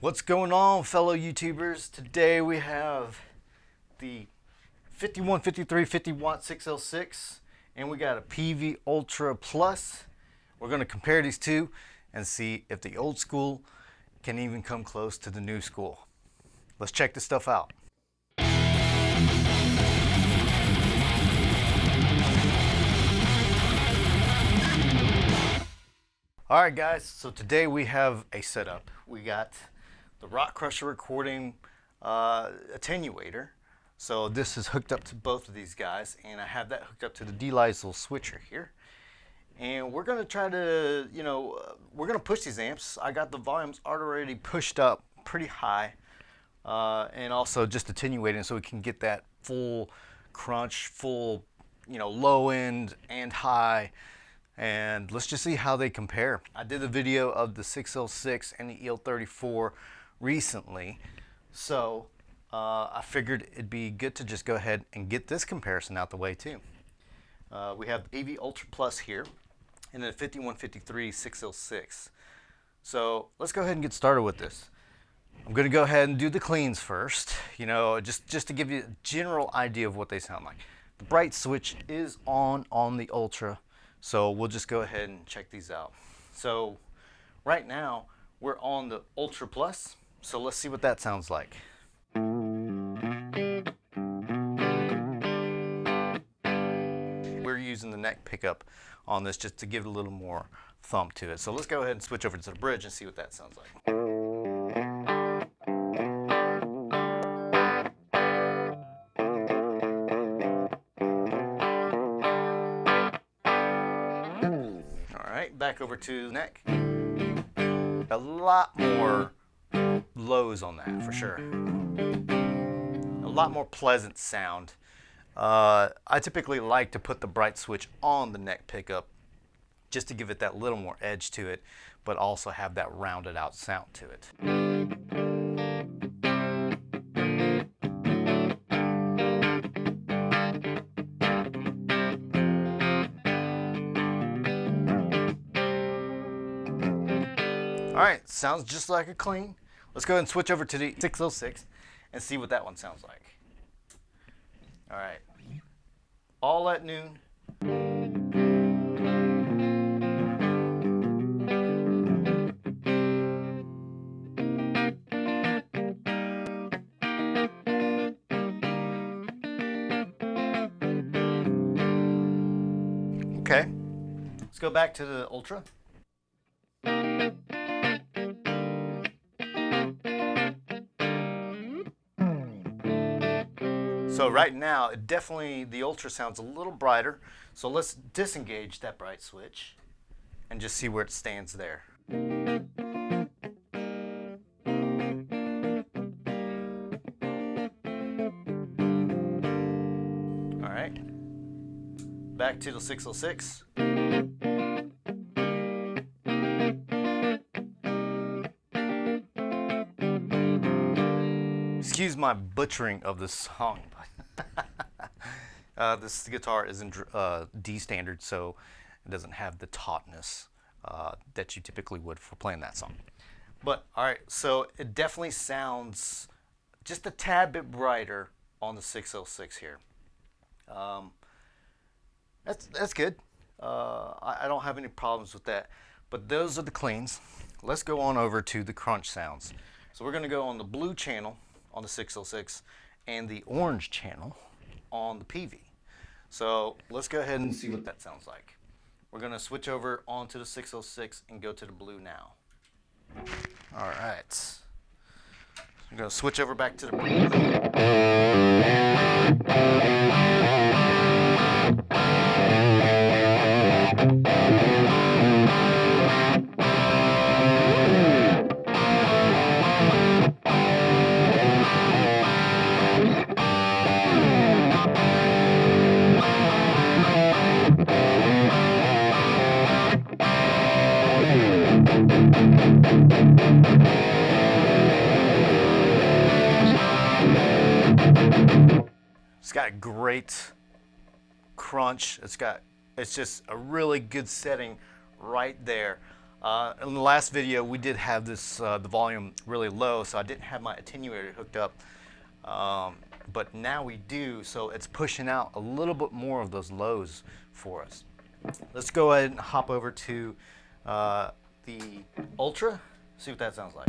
What's going on, fellow YouTubers? Today we have the 51, 53, 50 watt 6L6 and we got a Peavey Ultra Plus. We're going to compare these two and see if the old school can even come close to the new school. Let's check this stuff out. Alright guys, so today we have a setup. We got the Rock Crusher recording attenuator. So this is hooked up to both of these guys, and I have that hooked up to the D-Lysol switcher here. And we're going to try to, we're going to push these amps. I got the volumes already pushed up pretty high, and also just attenuating so we can get that full crunch, full, low end and high. And let's just see how they compare. I did a video of the 6L6 and the EL34 recently, so I figured it'd be good to just go ahead and get this comparison out the way too. We have the Peavey Ultra Plus here, and then the 5153 6L6. So let's go ahead and get started with this. I'm going to go ahead and do the cleans first, just to give you a general idea of what they sound like. The bright switch is on the Ultra. So we'll just go ahead and check these out. So right now we're on the Ultra Plus. So let's see what that sounds like. We're using the neck pickup on this just to give it a little more thump to it. So let's go ahead and switch over to the bridge and see what that sounds like. Back over to the neck. A lot more lows on that for sure. A lot more pleasant sound. I typically like to put the bright switch on the neck pickup just to give it that little more edge to it, but also have that rounded out sound to it. Alright, sounds just like a clean. Let's go ahead and switch over to the 606 and see what that one sounds like. Alright, all at noon. Okay, let's go back to the Ultra. So right now, the Ultra sounds a little brighter. So let's disengage that bright switch and just see where it stands there. All right, back to the 606. Excuse my butchering of this song. This guitar is in D standard, so it doesn't have the tautness that you typically would for playing that song. But alright, so it definitely sounds just a tad bit brighter on the 606 here. That's good. I don't have any problems with that. But those are the cleans. Let's go on over to the crunch sounds. So we're going to go on the blue channel on the 606 and the orange channel on the Peavey. So let's go ahead and see what that sounds like. We're going to switch over onto the 606 and go to the blue now. All right. I'm going to switch over back to the blue. It's got a great crunch. It's just a really good setting right there. In the last video, we did have this the volume really low, so I didn't have my attenuator hooked up. But now we do, so it's pushing out a little bit more of those lows for us. Let's go ahead and hop over to the Ultra, see what that sounds like.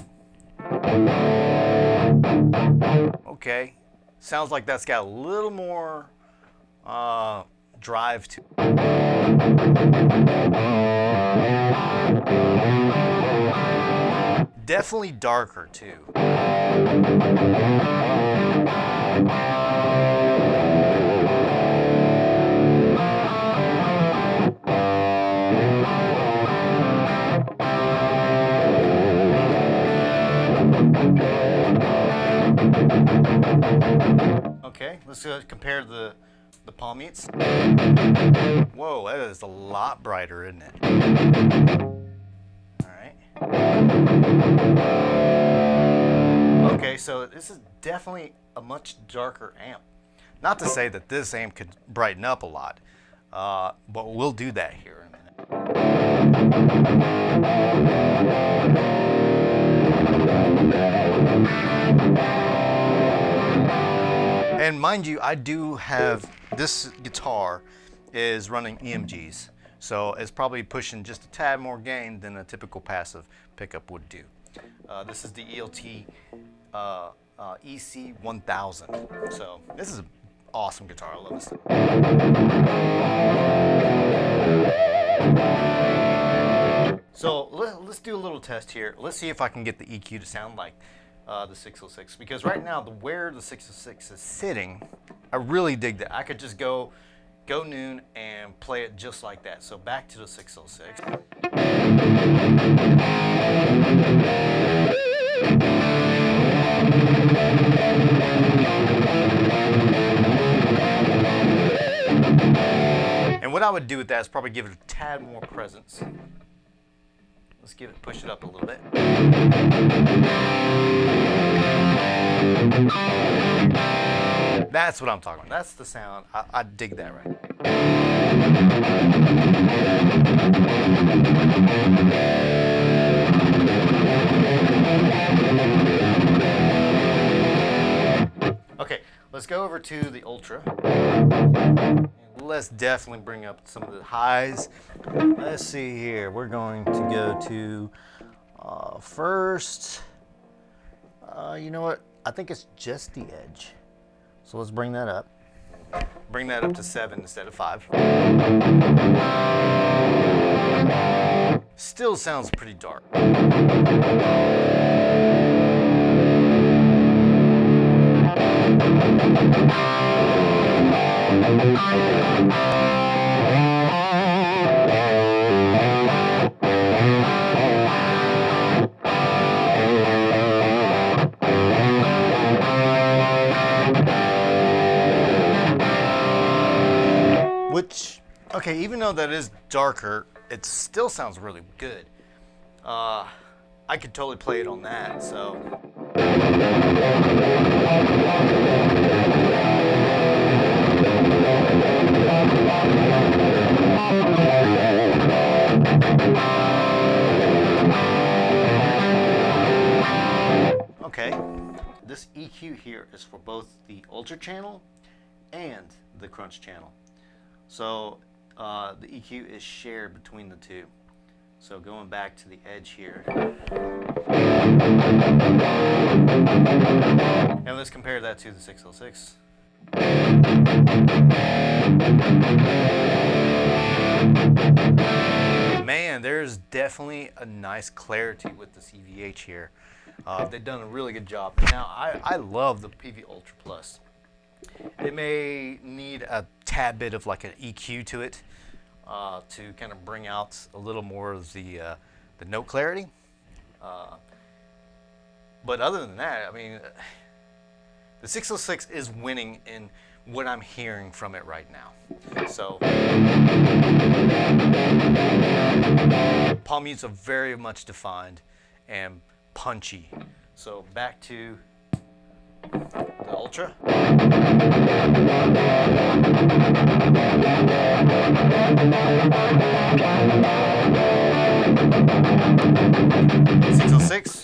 Okay, sounds like that's got a little more drive to it. Definitely darker too. Okay, let's compare the palm mutes. Whoa, that is a lot brighter, isn't it? All right. Okay, so this is definitely a much darker amp. Not to say that this amp could brighten up a lot, but we'll do that here in a minute. And mind you, I do have, this guitar is running EMGs, so it's probably pushing just a tad more gain than a typical passive pickup would do. This is the ELT EC 1000, so this is an awesome guitar. I love this thing. So let's do a little test here. Let's see if I can get the EQ to sound like the 606, because right now where the 606 is sitting, I really dig that. I could just go noon and play it just like that. So back to the 606. And what I would do with that is probably give it a tad more presence. Let's push it up a little bit. That's what I'm talking about. That's the sound. I dig that right now. Okay, let's go over to the Ultra. Let's definitely bring up some of the highs. Let's see here. We're going to go to first. You know what? I think it's just the edge. So let's bring that up. Bring that up to 7 instead of 5. Still sounds pretty dark. Which, okay, even though that is darker, it still sounds really good. I could totally play it on that, so. Okay, this EQ here is for both the Ultra channel and the Crunch channel. So the EQ is shared between the two. So going back to the edge here. And let's compare that to the 606. Man, there's definitely a nice clarity with this EVH here. They've done a really good job. Now, I love the Peavey Ultra Plus. It may need a tad bit of like an EQ to it to kind of bring out a little more of the note clarity. But other than that, I mean, the 606 is winning in what I'm hearing from it right now. So palm mutes are very much defined and punchy. So back to The Ultra. 606.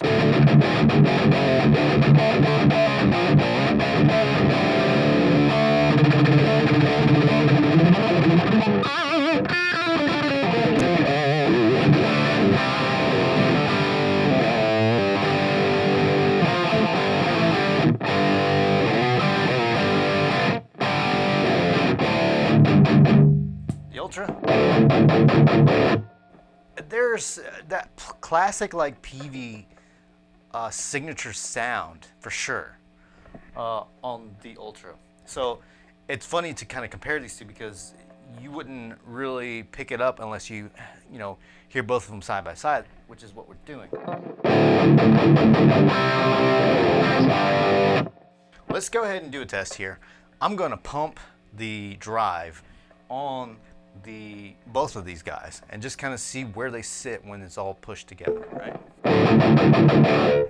The Ultra. There's that classic like Peavey signature sound for sure on the Ultra. So it's funny to kind of compare these two because you wouldn't really pick it up unless you hear both of them side by side, which is what we're doing. Let's go ahead and do a test here. I'm going to pump the drive on both of these guys and just kind of see where they sit when it's all pushed together, right?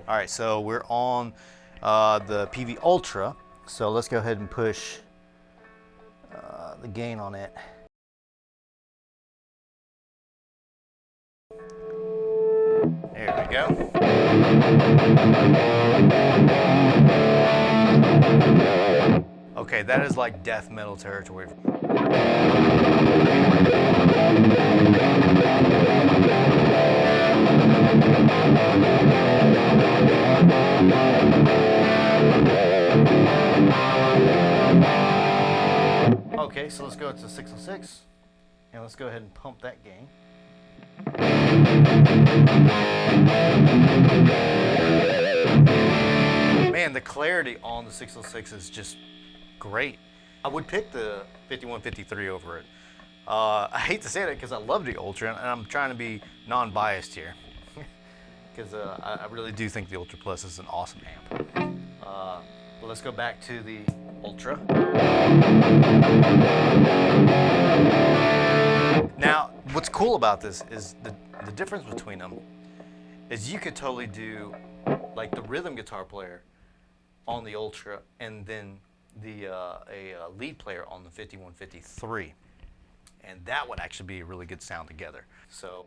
All right, so we're on the Peavey Ultra, so let's go ahead and push the gain on it. There we go. Okay, that is like death metal territory. Okay, so let's go to 606 and let's go ahead and pump that gain. Man, the clarity on the 606 is just great. I would pick the 5153 over it. I hate to say that because I love the Ultra and I'm trying to be non-biased here because I really do think the Ultra Plus is an awesome amp. But let's go back to the Ultra. Now, what's cool about this is the difference between them is you could totally do like the rhythm guitar player on the Ultra and then a lead player on the 5153, and that would actually be a really good sound together. So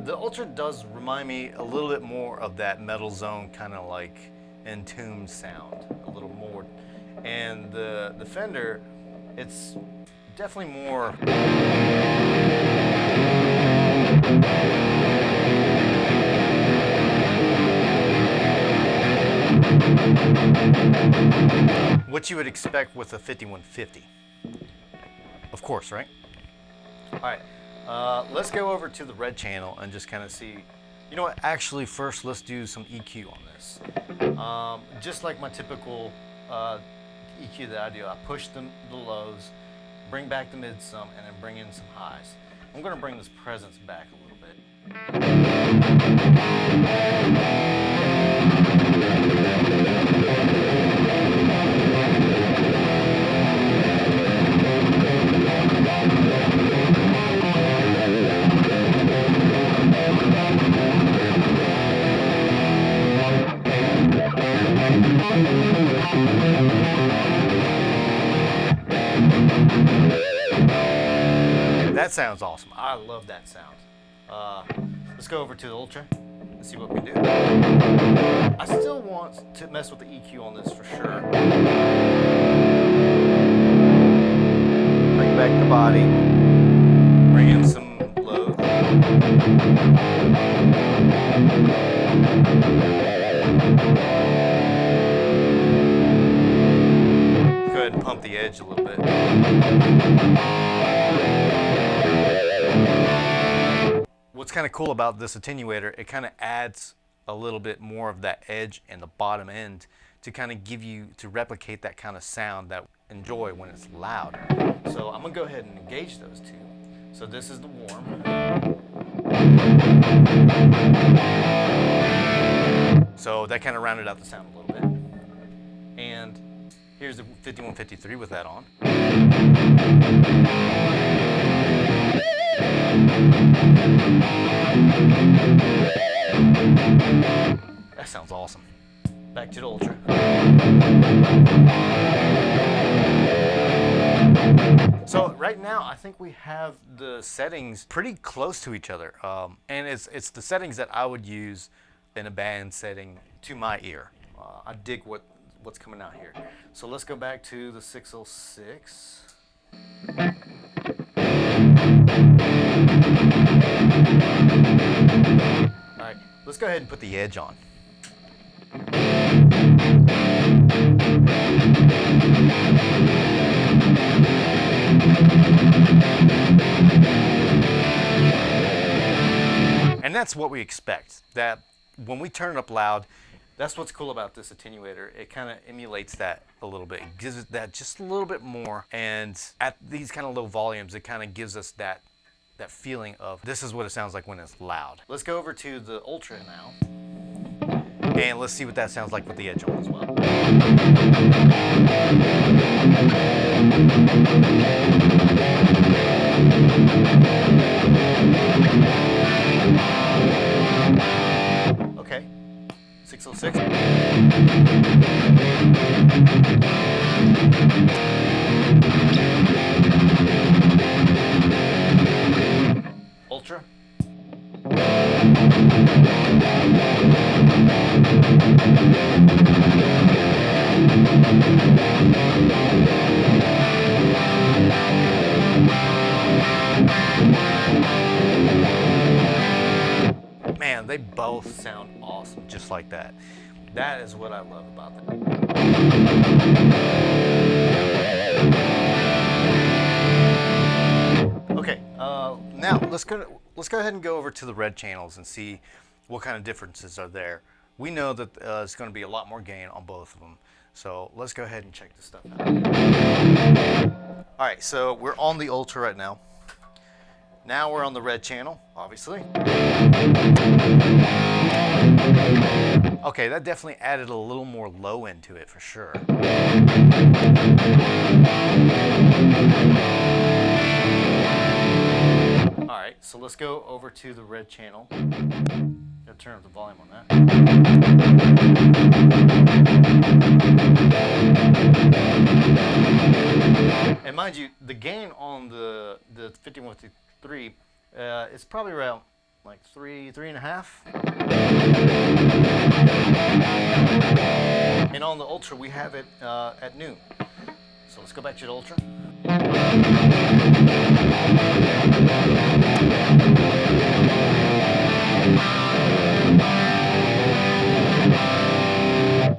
the Ultra does remind me a little bit more of that Metal Zone kind of like entombed sound, a little more. And the Fender, it's definitely more. What you would expect with a 5150. Of course, right? All right. Let's go over to the red channel and just kind of see. You know what? Actually, first let's do some EQ on this. Just like my typical EQ that I do, I push the lows, bring back the mid some, and then bring in some highs. I'm going to bring this presence back a little bit. That sounds awesome. I love that sound. Let's go over to the Ultra and see what we can do. I still want to mess with the EQ on this for sure. Bring back the body. Bring in some low. Go ahead and pump the edge a little bit. What's kind of cool about this attenuator, it kind of adds a little bit more of that edge in the bottom end to kind of give you, to replicate that kind of sound that we enjoy when it's loud. So I'm gonna go ahead and engage those two. So this is the warm. So that kind of rounded out the sound a little bit. And here's the 5153 with that on. That sounds awesome. Back to the Ultra. So right now, I think we have the settings pretty close to each other, and it's the settings that I would use in a band setting to my ear. I dig what's coming out here. So let's go back to the 606. All right, let's go ahead and put the edge on. And that's what we expect, that when we turn it up loud, that's what's cool about this attenuator. It kind of emulates that a little bit. It gives it that just a little bit more. And at these kind of low volumes, it kind of gives us that feeling of this is what it sounds like when it's loud. Let's go over to the Ultra now. And let's see what that sounds like with the edge on as well. Okay, 606. Ultra. Man, they both sound awesome just like that. That is what I love about them. Okay, now let's go ahead and go over to the red channels and see what kind of differences are there. We know that it's going to be a lot more gain on both of them. So let's go ahead and check this stuff out. All right, so we're on the Ultra right now. Now we're on the red channel, obviously. Okay, that definitely added a little more low end to it for sure. All right, so let's go over to the red channel. Gotta turn up the volume on that. And mind you, the gain on the 5153 is probably around like 3.5. And on the Ultra, we have it at noon. So let's go back to the Ultra.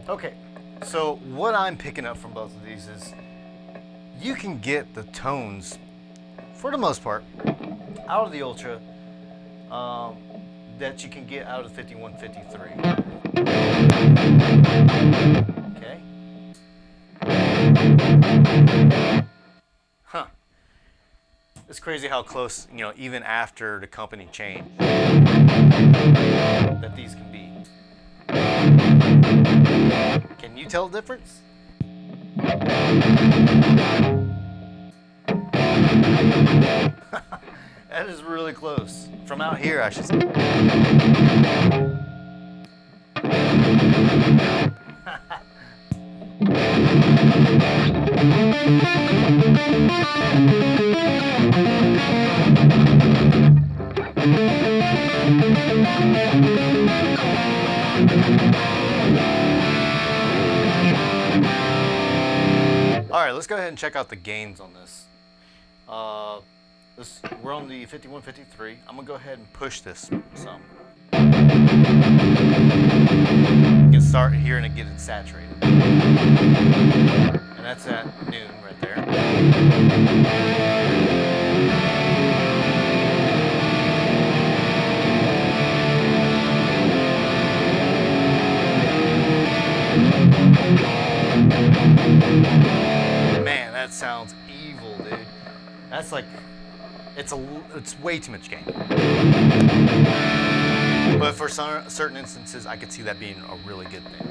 Okay, so what I'm picking up from both of these is you can get the tones, for the most part, out of the Ultra that you can get out of the 5153. Okay. Huh. It's crazy how close, even after the company change, that these can be. Can you tell the difference? That is really close. From out here, I should say. All right, let's go ahead and check out the gains on this. We're on the 5153. I'm gonna go ahead and push this some. You can start hearing it getting saturated. And that's at noon right there. Man, that sounds evil, dude. That's like, it's way too much gain. But for certain instances, I could see that being a really good thing.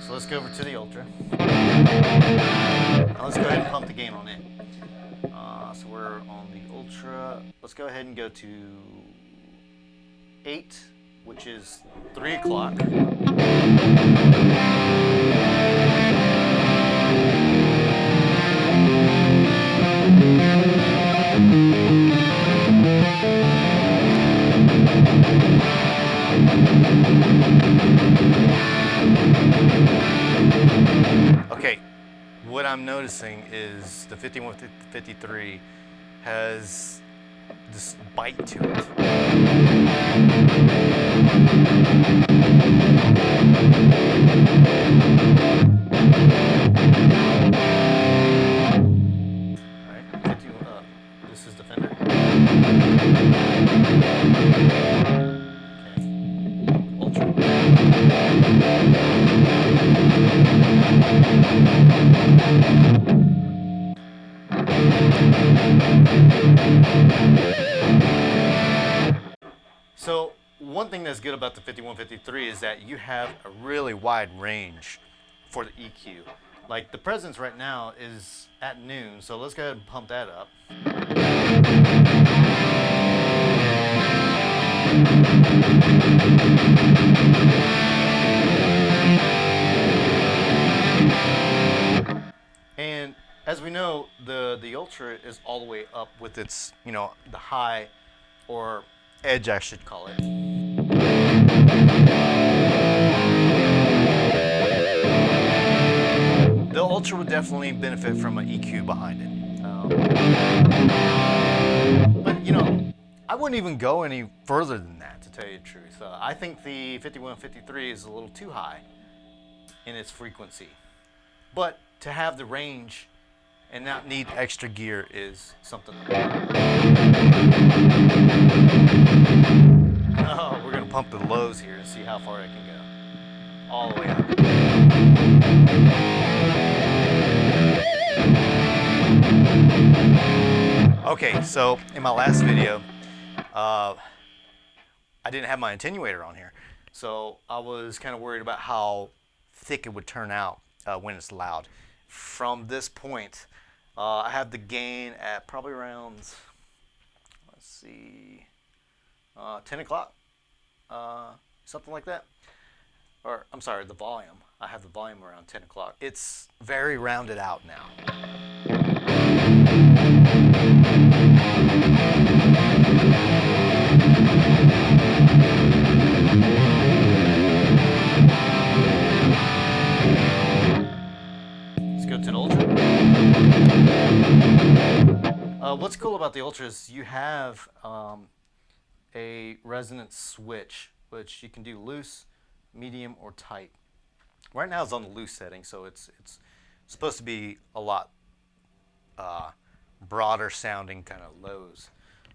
So let's go over to the Ultra. Now let's go ahead and pump the gain on it. So we're on the Ultra. Let's go ahead and go to 8, which is 3 o'clock. Okay, what I'm noticing is the 5153 has this bite to it. This is the Fender. Okay. Ultra. So one thing that's good about the 5153 is that you have a really wide range for the EQ. Like the presence right now is at noon, so let's go ahead and pump that up. And as we know, the Ultra is all the way up with its, the high, or edge I should call it. The Ultra would definitely benefit from an EQ behind it. But I wouldn't even go any further than that, to tell you the truth. I think the 5153 is a little too high in its frequency. But to have the range and not need extra gear is something. Oh, we're going to pump the lows here and see how far I can go. All the way up. Okay, so in my last video, I didn't have my attenuator on here. So I was kind of worried about how thick it would turn out when it's loud. From this point, I have the gain at probably around, let's see, 10 o'clock, something like that. Or, I'm sorry, the volume. I have the volume around 10 o'clock. It's very rounded out now. Let's go to an Ultra. What's cool about the Ultra is you have a resonance switch, which you can do loose, medium, or tight. Right now it's on the loose setting, so it's supposed to be a lot broader sounding kind of lows.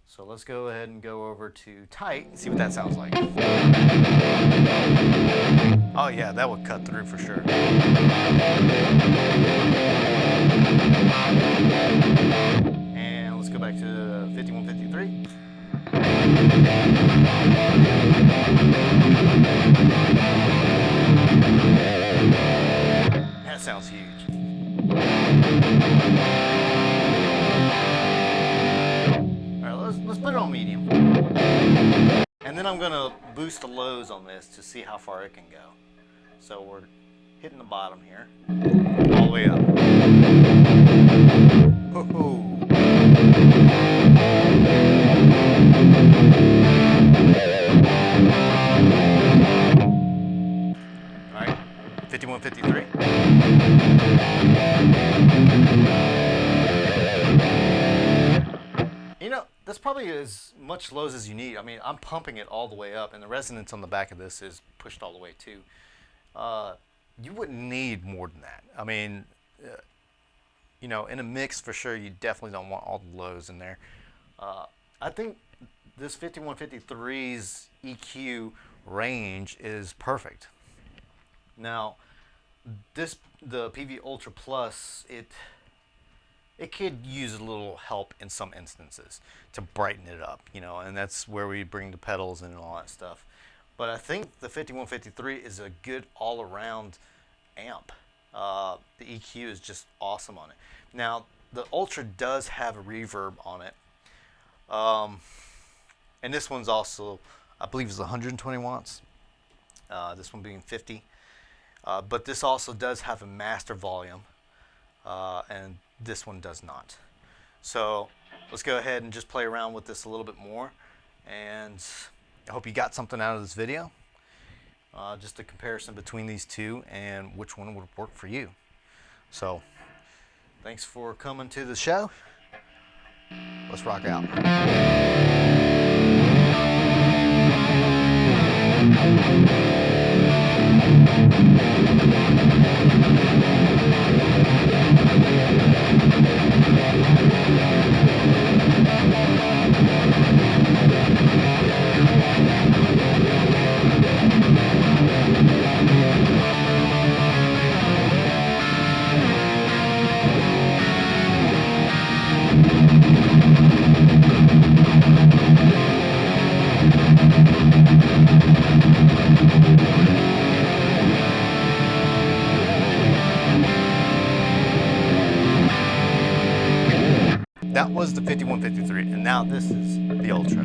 So let's go ahead and go over to tight and see what that sounds like. Oh yeah, that would cut through for sure. And let's go back to the 5153. That sounds huge. Let's put it on medium. And then I'm going to boost the lows on this to see how far it can go. So we're hitting the bottom here, all the way up. Woohoo! All right, 5153. That's probably as much lows as you need. I mean, I'm pumping it all the way up, and the resonance on the back of this is pushed all the way too. You wouldn't need more than that. I mean, in a mix for sure, you definitely don't want all the lows in there. I think this 5153's EQ range is perfect. Now, the Peavey Ultra Plus, it could use a little help in some instances to brighten it up, and that's where we bring the pedals in and all that stuff. But I think the 5153 is a good all-around amp. The EQ is just awesome on it. Now the Ultra does have a reverb on it, and this one's also, I believe, is 120 watts. This one being 50, but this also does have a master volume, and this one does not. So let's go ahead and just play around with this a little bit more, and I hope you got something out of this video. Just a comparison between these two and which one would work for you. So thanks for coming to the show. Let's rock out. That was the 5153, and now this is the Ultra.